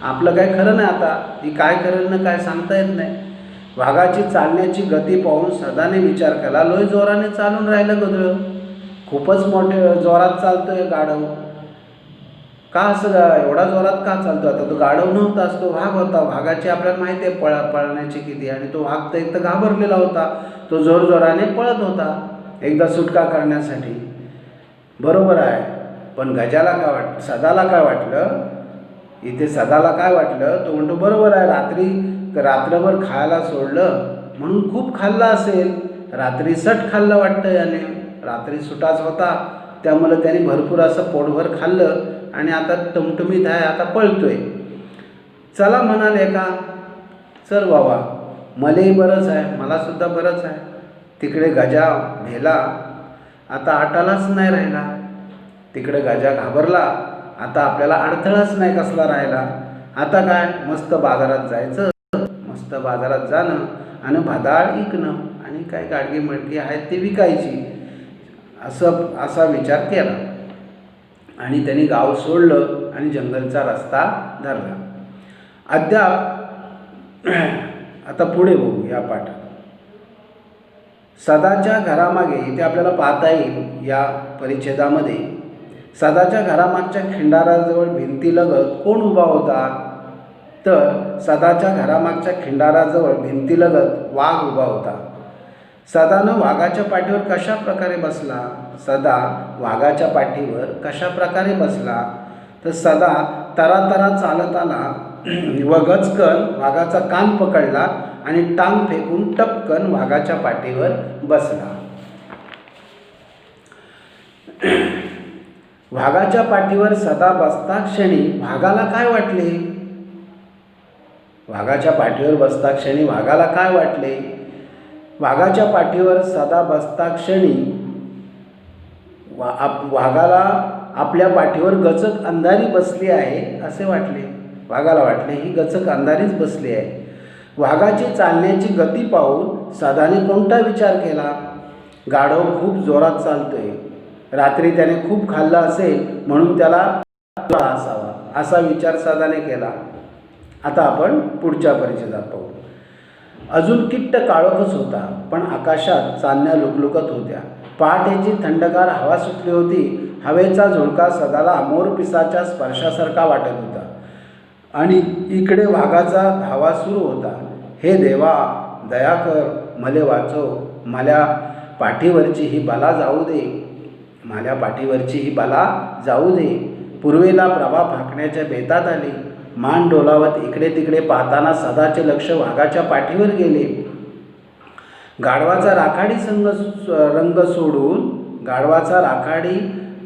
आपलं काय खरं नाही. आता ही काय करेल ना काय सांगता येत नाही. वाघाची चालण्याची गती पाहून सदाने विचार केला, लोय जोराने चालून राहिलं गधळ, खूपच मोठे जोरात चालतोय गाढव. का असं एवढा जोरात का चालतो? आता तो गाढव नव्हताच, तो वाघ होता. वाघाची आपल्याला माहिती आहे पळण्याची किती. आणि तो वाघ तर एक तर घाबरलेला होता. तो जोरजोराने पळत होता एकदा सुटका करण्यासाठी. बरोबर आहे. पण गजाला काय वाटलं, सदाला काय वाटलं, इथे सदाला काय वाटलं, तो म्हणतो बरोबर आहे, रात्रभर खायला सोडलं म्हणून खूप खाल्लं असेल. रात्री सट खाल्लं वाटतं याने, रात्री सुटाच होता त्यामुळे त्याने भरपूर असं पोटभर खाल्लं आणि आता टमटमीत आहे, आता पळतोय. चला म्हणाले का, चल बाबा मलाही बरंच आहे, मलासुद्धा बरंच आहे. तिकडे गजा भेला, आता आटालाच नाही राहिला. तिकडे गजा घाबरला, आता आपल्याला अडथळाच नाही कसला राहिला. आता काय, मस्त बाजारात जायचं, मस्त बाजारात जाणं आणि भादाळ विकणं आणि काय गाडगी मडकी आहेत ते विकायची, असा विचार केला. आणि त्यांनी गाव सोडलं आणि जंगलचा रस्ता धरला. अद्याप आता पुढे बघू या पाठात. सदाच्या घरामागे, इथे आपल्याला पाहता येईल या परिच्छेदामध्ये, सदाच्या घरामागच्या खिंडाराजवळ भिंतीलगत कोण उभा होता? तर सदाच्या घरामागच्या खिंडाराजवळ भिंतीलगत वाघ उभा होता. सदानं वाघाच्या पाठीवर कशा प्रकारे बसला? सदा वाघाच्या पाठीवर कशा प्रकारे बसला? तर सदा तरातरा चालत आला व गचकन वाघाचा कान पकडला आणि टांग फेकून टपकन वाघाच्या पाठीवर बसला. वाघाच्या पाठीवर सदा बसता क्षणी वाघाला काय वाटले? वाघाच्या पाठीवर बसता क्षणी वाघाला काय वाटले? वाघाच्या पाठीवर सदा बसता क्षणी वाघाला आपल्या पाठीवर गचक अंधारी बसली आहे असे वाटले. वाघाला वाटले ही गचक अंधारीच बसली आहे. वाघाची चालण्याची गती पाहून सदाने कोणता विचार केला? गाढव खूप जोरात चालतोय, रात्री त्याने खूप खाल्लं असेल म्हणून त्याला असावा, असा विचार सदाने केला. आता आपण पुढच्या परिच्छेदात पाहू. अजून किट्ट काळोखच होता, पण आकाशात चांदण्या लुकलुकत होत्या. पहाटेची थंडगार हवा सुटली होती. हवेचा झुळका सदाला मोरपिसाच्या स्पर्शासारखा वाटत होता आणि इकडे वाघाचा धावा सुरू होता. हे देवा, दया कर, मले वाचव, माझ्या पाठीवरची ही बला जाऊ दे, माझ्या पाठीवरची ही बला जाऊ दे. पूर्वेला प्रभा फाकण्याच्या बेतात आली. मान डोलावत इकडे तिकडे पाहताना सदाचे लक्ष वाघाच्या पाठीवर गेले. गाढवाचा राखाडी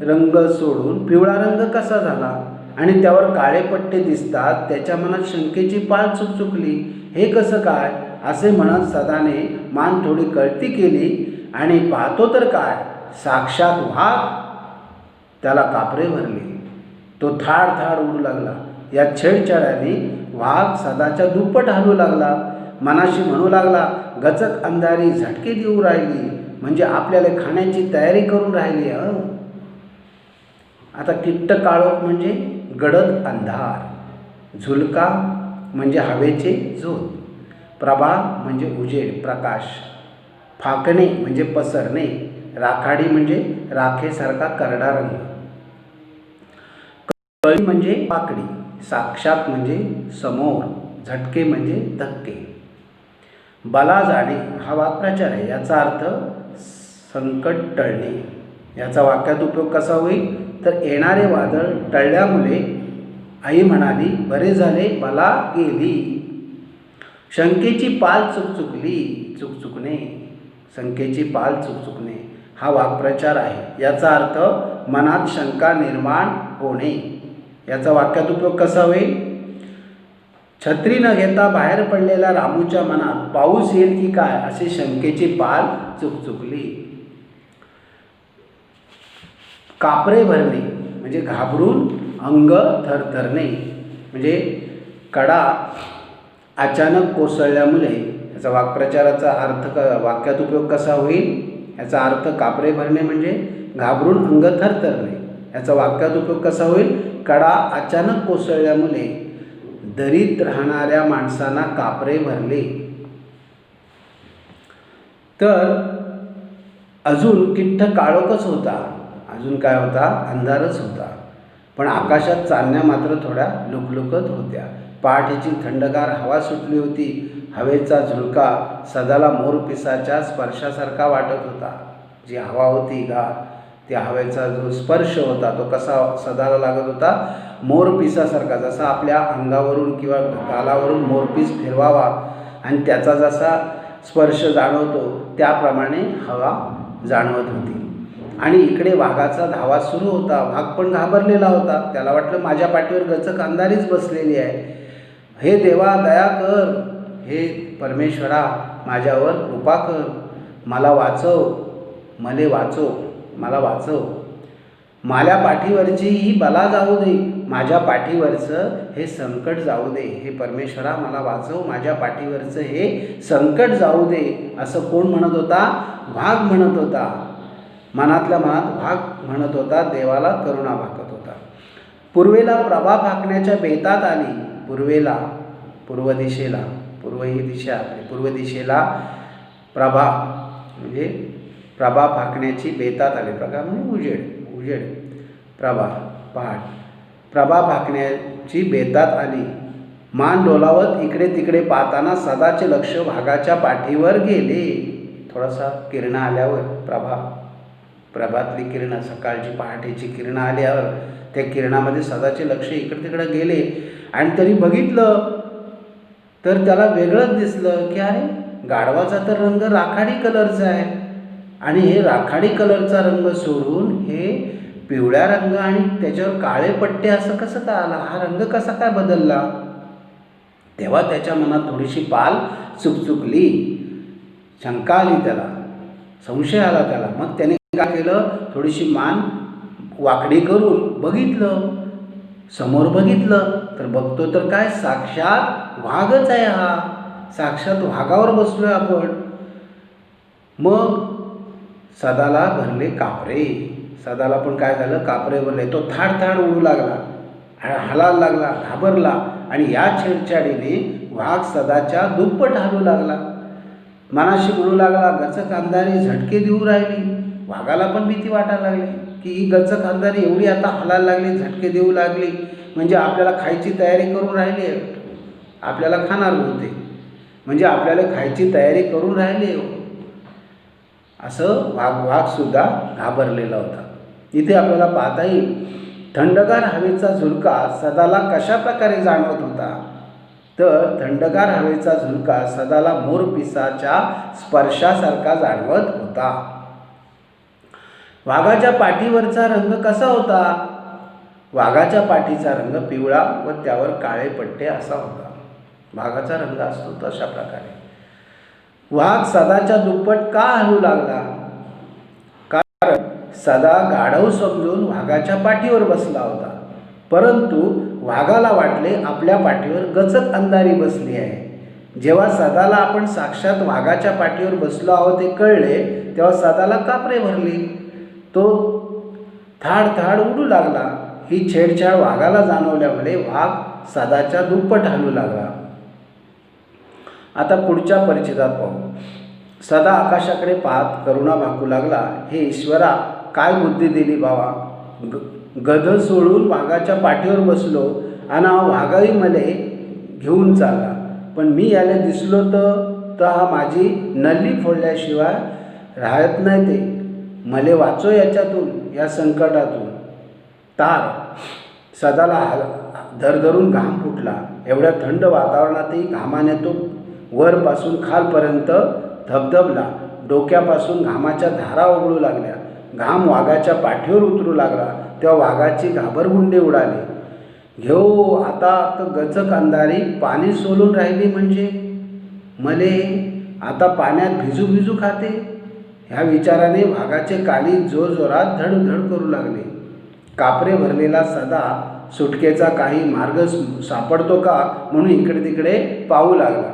रंग सोडून पिवळा रंग कसा झाला आणि त्यावर काळे पट्टे दिसतात. त्याच्या मनात शंकेची पाल चुकचुकली. हे कसं काय असे म्हणत सदाने मान थोडी कळती केली आणि पाहतो तर काय, साक्षात वाघ. त्याला कापरे भरले. तो थाड थाड उडू लागला. या छेडछाडाने वाघ सदाच्या दुप्पट हलू लागला. मनाशी म्हणू लागला, गचक अंधारी झटके देऊ राहिली, म्हणजे आपल्याला खाण्याची तयारी करून राहिली. आता किट्ट काळोख म्हणजे गडद अंधार, झुलका म्हणजे हवेचे झोत, प्रभा म्हणजे उजेड प्रकाश, फाकणे म्हणजे पसरणे, राखाडी म्हणजे राखेसारखा करडा रंग, कळी म्हणजे पाकडी, साक्षात म्हणजे समोर, झटके म्हणजे धक्के. बला जाणे हा वाक्प्रचार आहे. याचा अर्थ संकट टळणे. याचा वाक्यात उपयोग कसा होईल तर येणारे वादळ टळल्यामुळे आई म्हणाली, बरे झाले, बला गेली. शंकेची पाल चुकचुकणे, शंकेची पाल चुकचुकणे हा वाक्प्रचार आहे. याचा अर्थ मनात शंका निर्माण होणे. याचा वाक्यात उपयोग कसा होईल? छत्री न घेता बाहेर पडलेल्या रामूच्या मनात पाऊस येईल की काय अशी शंकेची पाल चुकचुकली. कापरे भरणे म्हणजे घाबरून अंग थरथरणे, म्हणजे कडा अचानक कोसळल्यामुळे याचा वाक्प्रचाराचा अर्थ वाक्यात उपयोग कसा होईल? याचा अर्थ कापरे भरणे म्हणजे घाबरून अंग थरथरणे. याचा वाक्यात उपयोग कसा होईल? कडा अचानक कोसळल्यामुळे दरीत राहणाऱ्या माणसांना कापरे भरले. तर अजून किट्ठ काळोखच होता. अजून काय होता? अंधारच होता. पण आकाशात चांदण्या मात्र थोड्या लुकलुकत होत्या. पहाटेची थंडगार हवा सुटली होती. हवेचा झुळका सदाला मोरपिसाच्या स्पर्शासारखा वाटत होता. जी हवा होती गार, त्या हवेचा जो स्पर्श होता तो कसा सदाला लागत होता? मोरपिसासारखा. जसा आपल्या अंगावरून किंवा गालावरून मोरपीस फिरवावा आणि त्याचा जसा स्पर्श जाणवतो त्याप्रमाणे हवा जाणवत होती. आणि इकडे वाघाचा धावा सुरू होता. वाघ पण घाबरलेला होता. त्याला वाटलं माझ्या पाठीवर गचक अंधारीच बसलेली आहे. हे देवा दया कर, हे परमेश्वरा माझ्यावर कृपा कर, मला वाचव, मला वाचव. माझ्या पाठीवरची ही बला जाऊ दे, माझ्या पाठीवरचं हे संकट जाऊ दे. हे परमेश्वरा मला वाचव, माझ्या पाठीवरचं हे संकट जाऊ दे. असं कोण म्हणत होता? वाघ म्हणत होता. मनातल्या मनात वाघ म्हणत होता, देवाला करुणा भाकत होता. पूर्वेला प्रभा फाकण्याच्या बेतात आली. पूर्व दिशेला, पूर्व ही दिशा, पूर्व दिशेला प्रभा म्हणजे प्रभा फाकण्याची बेतात आली. प्रभा म्हणजे उजेड, प्रभा पहाट. प्रभा फाकण्याची बेतात आली. मान डोलावत इकडे तिकडे पाहताना सदाचे लक्ष वाघाच्या पाठीवर गेले. थोडासा किरणं आल्यावर प्रभातली किरणं, सकाळची पहाटेची किरणं आल्यावर त्या किरणामध्ये सदाचे लक्ष इकडे तिकडे गेले आणि त्यांनी बघितलं तर त्याला वेगळंच दिसलं की अरे गाढवाचा तर रंग राखाडी कलरचा आहे आणि हे राखाडी कलरचा रंग सोडून हे पिवळ्या रंग आणि त्याच्यावर काळे पट्टे असं कसं काय आला? हा रंग कसा काय बदलला? तेव्हा त्याच्या मनात थोडीशी पाल चुकचुकली, शंका आली, त्याला संशय आला त्याला. मग त्याने काय केलं? थोडीशी मान वाकडी करून बघितलं, समोर बघितलं तर बघतो तर काय, साक्षात वाघच आहे. हा साक्षात वाघावर बसलोय आपण. मग सदाला भरले कापरे. सदाला पण काय झालं? कापरे भरले. तो थाड उडू लागला, हलायला लागला, घाबरला आणि या छेडछाडीने वाघ सदाच्या दुप्पट हलू लागला. मनाशी बोलू लागला, गचक अंधारी झटके देऊ राहिली. वाघाला पण भीती वाटायला लागली की ही गचक अंधारी एवढी आता हलायला लागली, झटके देऊ लागली म्हणजे आपल्याला खायची तयारी करून राहिली, आपल्याला खाणार होते म्हणजे आपल्याला खायची तयारी करून राहिली. असं वाघसुद्धा घाबरलेला होता. इथे आपल्याला पाहता येईल थंडगार हवेचा झुलका सदाला कशा प्रकारे जाणवत होता. तर थंडगार हवेचा झुलका सदाला मोरपिसाच्या स्पर्शासारखा जाणवत होता. वाघाच्या पाठीवरचा रंग कसा होता? वाघाच्या पाठीचा रंग पिवळा व त्यावर काळे पट्टे असा होता. वाघाचा रंग असतो तशा प्रकारे. वाघ सदाच्या दुप्पट का हलू लागला? कारण सदा गाढव समजून वाघाच्या पाठीवर बसला होता, परंतु वाघाला वाटले आपल्या पाठीवर गचक अंधारी बसली आहे. जेव्हा सदाला आपण साक्षात वाघाच्या पाठीवर बसलो आहोत हे कळले तेव्हा सदाला कापरे भरली. तो थाड उडू लागला. ही छेडछाड वाघाला जाणवल्यामुळे वाघ सदाच्या दुप्पट हलू लागला. आता पुढच्या परिच्छेदात पाहू. सदा आकाशाकडे पाहत करुणा भाकू लागला, हे ईश्वरा काय बुद्धी दिली बाबा. गध सोडून वाघाच्या पाठीवर बसलो आणि वाघाही मले घेऊन चालला, पण मी याला दिसलो तर हा माझी नल्ली फोडल्याशिवाय राहत नाही. ते मले वाचो याच्यातून, या संकटातून. तार सदाला धरधरून घाम फुटला. एवढ्या थंड वातावरणातही घामाने तो वरपासून खालपर्यंत धबधबला. डोक्यापासून घामाच्या धारा ओघळू लागल्या. घाम वाघाच्या पाठीवर उतरू लागला तेव्हा वाघाची घाबरगुंडे उडाले. घेऊ आता तर गचक अंधारी पाणी सोलून राहिली म्हणजे मले आता पाण्यात भिजू खाते. ह्या विचाराने वाघाचे काली जोरजोरात धडधड करू लागले. कापरे भरलेला सदा सुटकेचा काही मार्ग सापडतो का म्हणून इकडे तिकडे पाहू लागला.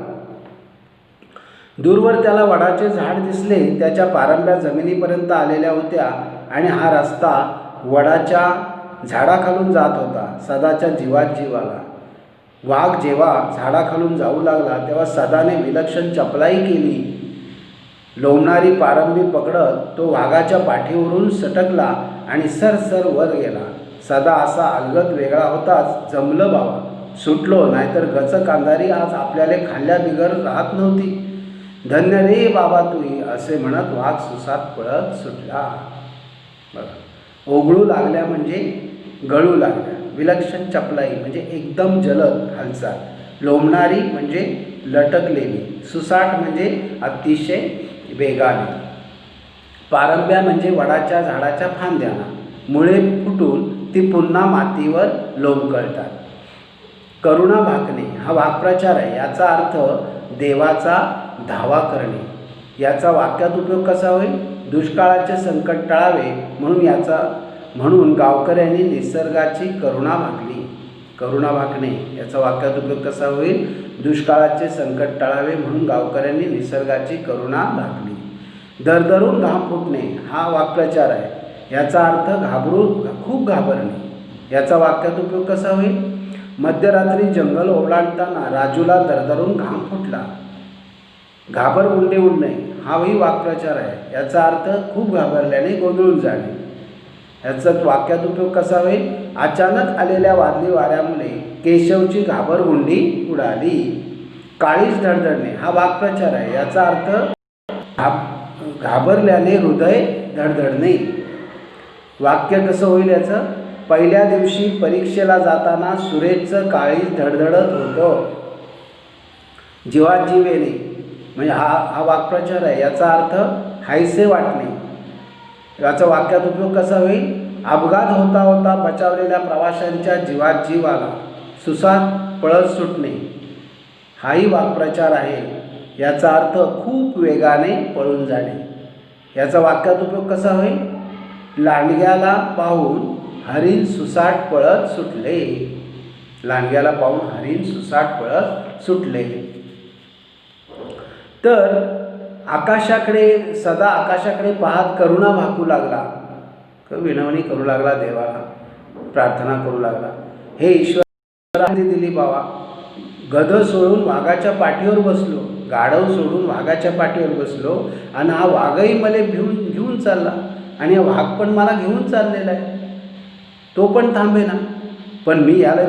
दूरवर त्याला वडाचे झाड दिसले. त्याच्या पारंब्या जमिनीपर्यंत आलेल्या होत्या आणि हा रस्ता वडाच्या झाडाखालून जात होता. सदाच्या जीवात जीव आला. वाघ जेव्हा झाडाखालून जाऊ लागला तेव्हा सदाने विलक्षण चपलाई केली. लोंबणारी पारंबी पकडत तो वाघाच्या पाठीवरून सटकला आणि सरसर वर गेला. सदा असा अलगद वेगळा होताच. जमलं बाबा, सुटलो, नाहीतर गच कांदारी आज आपल्याला खाल्ल्या बिगर राहत नव्हती. धन्य रे बाबा तुई, असे म्हणत वाघ सुसाट पळत सुटला. बघा, ओघळू लागल्या म्हणजे गळू लागल्या. विलक्षण चपलाई म्हणजे एकदम जलद हालचाल. लोंबणारी म्हणजे लटकलेली. सुसाट म्हणजे अतिशय वेगाने. पारंब्या म्हणजे वडाच्या झाडाच्या फांद्यांना मुळे फुटून ती पुन्हा मातीवर लोंबकळतात. करुणा भाकणे हा वाक्प्रचार आहे. याचा अर्थ देवाचा धावा करणे. याचा वाक्यात उपयोग कसा होईल? दुष्काळाचे संकट टाळावे म्हणून गावकऱ्यांनी निसर्गाची करुणा भाकली. करुणा भाकणे याचा वाक्यात उपयोग कसा होईल? दुष्काळाचे संकट टाळावे म्हणून गावकऱ्यांनी निसर्गाची करुणा भाकली. दरदरून घाम फुटणे हा वाक्प्रचार आहे. याचा अर्थ खूप घाबरणे. याचा वाक्यात उपयोग कसा होईल? मध्यरात्री जंगल ओलांडताना राजूला दरदरून घाम फुटला. घाबरगुंडे उडणे हाही वाक्प्रचार आहे. याचा अर्थ खूप घाबरल्याने गोंधळून जाणे. याचा वाक्यात उपयोग कसा होईल? अचानक आलेल्या वादळी वाऱ्यामुळे केशवची घाबरगुंडी उडाली. काळीज धडधडणे हा वाक्प्रचार आहे. याचा अर्थ घाबरल्याने हृदय धडधडणे. वाक्य कसं होईल याचं? पहिल्या दिवशी परीक्षेला जाताना सुरेशचं काळीज धडधडत होतं. जीवात जीव येणे म्हणजे हा वाक्प्रचार आहे. याचा अर्थ हायसे वाटणे. याचा वाक्यात उपयोग कसा होईल? अपघात होता होता बचावलेल्या प्रवाशांच्या जीवात जीव आला. सुसाट पळत सुटणे हाही वाक्प्रचार आहे. याचा अर्थ खूप वेगाने पळून जाणे. याचा वाक्यात उपयोग कसा होईल? लांडग्याला पाहून हरिण सुसाट पळत सुटले. लांडग्याला पाहून हरिण सुसाट पळत सुटले. तर सदा आकाशाकडे पाहत करुणा भाकू लागला. विनवणी करू लागला, देवाला प्रार्थना करू लागला. हे ईश्वराने दिली बाबा. गध सोडून वाघाच्या पाठीवर बसलो, गाढव सोडून वाघाच्या पाठीवर बसलो आणि हा वाघही मला घेऊन चालला आणि हा वाघ पण मला घेऊन चाललेला आहे. तो पण थांबेना. पण मी याला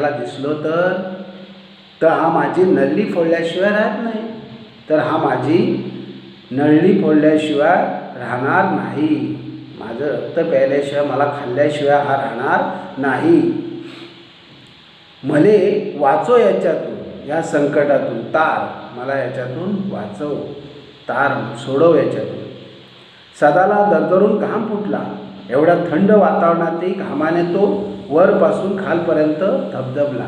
दिसलो तर हा माझी नळली फोडल्याशिवाय राहत नाही. तर हा माझी नळली फोडल्याशिवाय राहणार नाही. माझं रक्त प्यायल्याशिवाय, मला खाल्ल्याशिवाय हा राहणार नाही. मले वाचव याच्यातून, या संकटातून. मला याच्यातून वाचव, तार सोडव याच्यातून. सदाला दरदरून घाम फुटला. एवढ्या थंड वातावरणातही घामाने तो वरपासून खालपर्यंत धबधबला.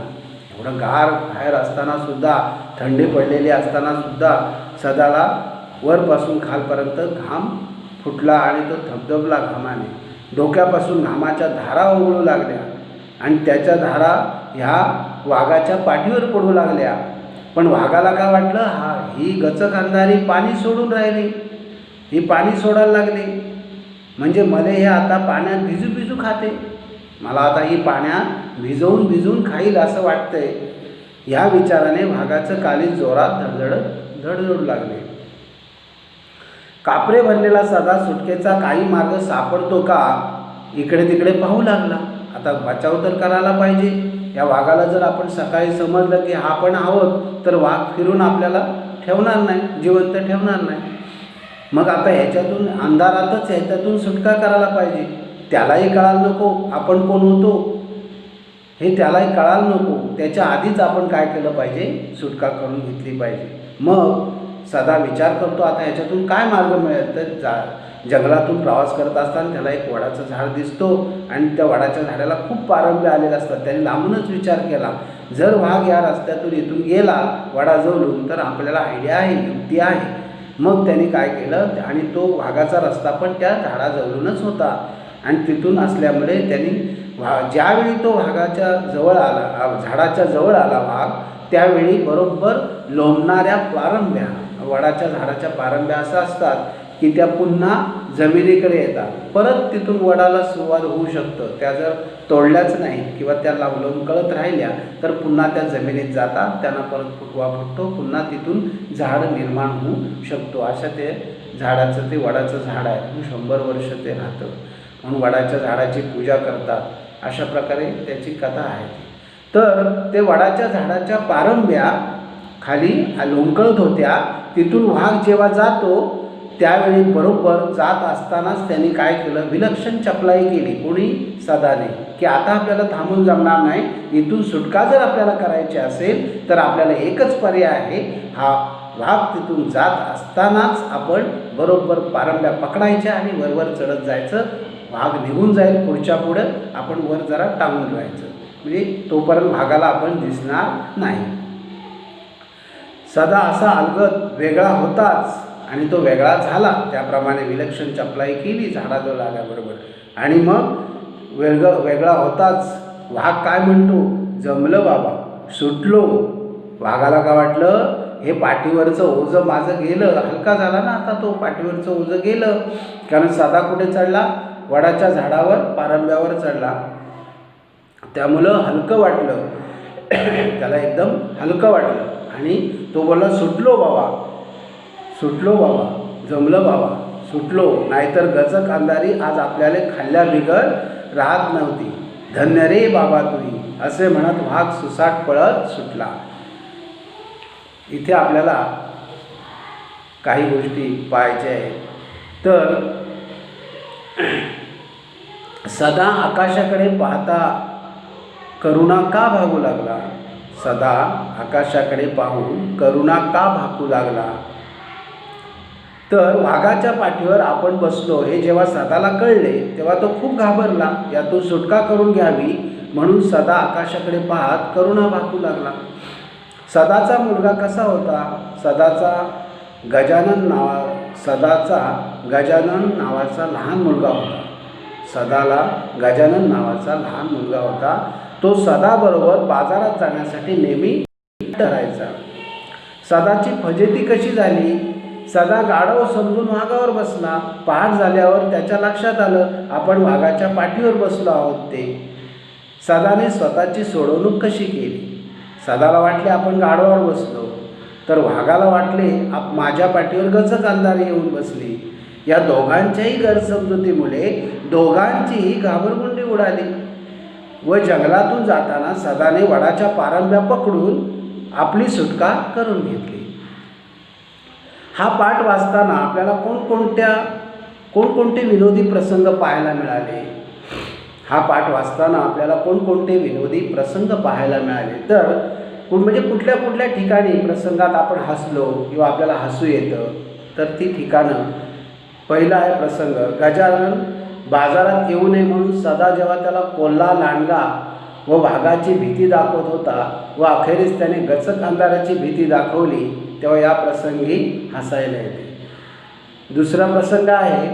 एवढं गार बाहेर असताना सुद्धा, थंडी पडलेली असताना सुद्धा सदाला वरपासून खालपर्यंत घाम फुटला आणि तो धबधबला घामाने. डोक्यापासून घामाच्या धारा ओघळू लागल्या आणि त्याच्या धारा ह्या वाघाच्या पाठीवर पडू लागल्या. पण वाघाला काय वाटलं? ही गचकांधारी पाणी सोडून राहिली, ही पाणी सोडायला लागली म्हणजे मला हे आता पाण्यात भिजू खाते. मला आता ही पाण्यात भिजवून खाईल असं वाटतंय. ह्या विचाराने वाघाचं काळीज जोरात धडधडू लागले. कापरे भरलेला सदा सुटकेचा काही मार्ग सापडतो का इकडे तिकडे पाहू लागला. आता बचाव तर करायला पाहिजे. या वाघाला जर आपण सकाळी समजलं की हा पण आहोत तर वाघ फिरून आपल्याला ठेवणार नाही, जिवंत ठेवणार नाही. मग आता ह्याच्यातून सुटका करायला पाहिजे. त्यालाही कळायला नको आपण कोण होतो, हे त्यालाही कळायला नको. त्याच्या आधीच आपण काय केलं पाहिजे? सुटका करून घेतली पाहिजे. मग सदा विचार करतो आता ह्याच्यातून काय मार्ग मिळेल. तर जंगलातून प्रवास करत असताना त्याला एक वडाचं झाड दिसतो आणि त्या वडाच्या झाडाला खूप पारंब्या आलेले असतात. त्याने लांबूनच विचार केला, जर वाघ या रस्त्यातून इथून गेला वडाजवळून तर आपल्याला आयडिया आहे, युक्ती आहे. मग त्याने काय केलं आणि तो वाघाचा रस्ता पण त्या झाडाजवळूनच होता आणि तिथून असल्यामुळे त्यांनी ज्यावेळी तो वाघाच्या जवळ आला, झाडाच्या जवळ आला वाघ, त्यावेळी बरोबर लोंबणाऱ्या पारंब्या, वडाच्या झाडाच्या पारंब्या असं असतात की त्या पुन्हा जमिनीकडे येतात. परत तिथून वडाला सुरुवात होऊ शकतं. त्या जर तोडल्याच नाही किंवा त्या लोंबकळत राहिल्या तर पुन्हा त्या जमिनीत जातात, त्यांना परत फुटवा फुटतो, पुन्हा तिथून झाड निर्माण होऊ शकतो. अशा ते झाडाचं, ते वडाचं झाड आहे, 100 वर्ष ते राहतं, म्हणून वडाच्या झाडाची पूजा करतात. अशा प्रकारे त्याची कथा आहे. तर ते वडाच्या झाडाच्या पारंब्या खाली लोंबकळत होत्या. तिथून वाघ जेव्हा जातो त्यावेळी बरोबर जात असतानाच त्यांनी काय केलं, विलक्षण चपलाई केली. कोणी? सदाने, की आता आपल्याला थांबून जमणार नाही, इथून सुटका जर आपल्याला करायची असेल तर आपल्याला एकच पर्याय आहे, हा वाघ तिथून जात असतानाच आपण बरोबर पारंब्या पकडायच्या आणि वरवर चढत जायचं. वाघ निघून जाईल, पुढच्या पुढं आपण वर जरा टांगून राहायचं, म्हणजे तोपर्यंत वाघाला आपण दिसणार नाही. सदा असा अलगद वेगळा होताच आणि तो वेगळा झाला. त्याप्रमाणे विलक्षण चपलाई केली झाडाजवळ लागल्याबरोबर. आणि मग वेगळा होताच वाघ काय म्हणतो, जमलं बाबा, सुटलो. वाघाला काय वाटलं, हे पाठीवरचं ओझं माझं गेलं, हलका झाला ना आता तो, पाठीवरचं ओझं गेलं. कारण सदा कुठे चढला, वडाच्या झाडावर, पारंब्यावर चढला, त्यामुळं हलकं वाटलं त्याला, एकदम हलकं वाटलं. आणि तो बोलला, सुटलो बाबा, सुटलो बाबा, जमलं बाबा, सुटलो, नाहीतर गचक अंधारी आज आपल्याला खाल्ल्या बिगर राहत नव्हती. धन्य रे बाबा तुही, असे म्हणत वाघ सुसाट पळत सुटला. इथे आपल्याला काही गोष्टी पाहायच्या आहेत. तर सदा आकाशाकडे पाहता करुणा का भागू लागला, सदा आकाशाकडे पाहून करुणा का भागू लागला. तर वाघाच्या पाठीवर आपण बसलो हे जेव्हा सदाला कळले तेव्हा तो खूप घाबरला. यातून सुटका करून घ्यावी म्हणून सदा आकाशाकडे पाहत करुणा भागू लागला. सदाचा मुलगा कसा होता, सदाचा गजानन नावाचा लहान मुलगा होता. सदाला गजानन नावाचा लहान मुलगा होता. तो सदाबरोबर बाजारात जाण्यासाठी नेहमी ठरायचा. सदाची फजिती कशी झाली, सदा गाढव समजून वाघावर बसला. पहाट झाल्यावर त्याच्या लक्षात आलं आपण वाघाच्या पाठीवर बसलो आहोत ते. सदाने स्वतःची सोडवणूक कशी केली. सदाला वाटले आपण गाढवावर बसलो, तर वाघाला वाटले माझ्या पाठीवर गचक अंधारी येऊन बसली. या दोघांच्याही गैरसमजुतीमुळे दोघांचीही घाबरगुंडी उडाली व जंगलातून जाताना सदाने वडाच्या पारंब्या पकडून आपली सुटका करून घेतली. हा पाठ वाचताना आपल्याला कोणकोणते विनोदी प्रसंग पाहायला मिळाले. हा पाठ वाचताना आपल्याला कोणकोणते विनोदी प्रसंग पाहायला मिळाले, तर म्हणजे कुठल्या कुठल्या ठिकाणी प्रसंगात आपण हसलो किंवा आपल्याला हसू येतं, तर ती ठिकाणं. पहिला आहे प्रसंग, गजानन बाजारात येऊ नये म्हणून सदा जेव्हा त्याला कोल्हा, लांडगा व वाघाची भीती दाखवत होता व अखेरीस त्याने गचक अंधाराची भीती दाखवली, तेव्हा या प्रसंगी हसायला येते. दुसरा प्रसंग आहे,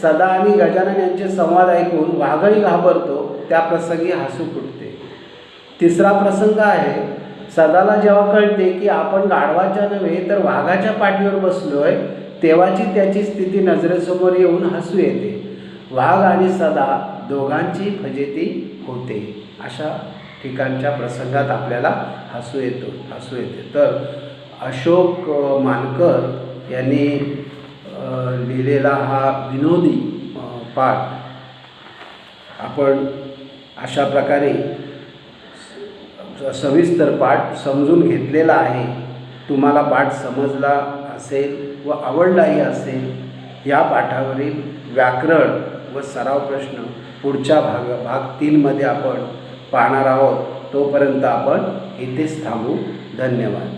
सदा आणि गजानन यांचे संवाद ऐकून वाघही घाबरतो, त्या प्रसंगी हसू फुटते. तिसरा प्रसंग आहे, सदाला जेव्हा कळते की आपण गाढवाच्या नव्हे तर वाघाच्या पाठीवर बसलोय, तेव्हाची त्याची स्थिती नजरेसमोर येऊन हसू येते. वाघ आणि सदा दोघांची फजिती होते. अशा ठिकाणच्या प्रसंगात आपल्याला हसू येते. तर अशोक मानकर यांनी लिहिलेला हा विनोदी पाठ आपण अशा प्रकारे सविस्तर पाठ समजून घेतलेला आहे. तुम्हाला पाठ समजला असेल व आवडलाही असेल. या पाठावरील व्याकरण व सराव प्रश्न पुढच्या भाग 3 आपण पाहणार आहोत. तोपर्यंत आपण इथेच थांबू. धन्यवाद.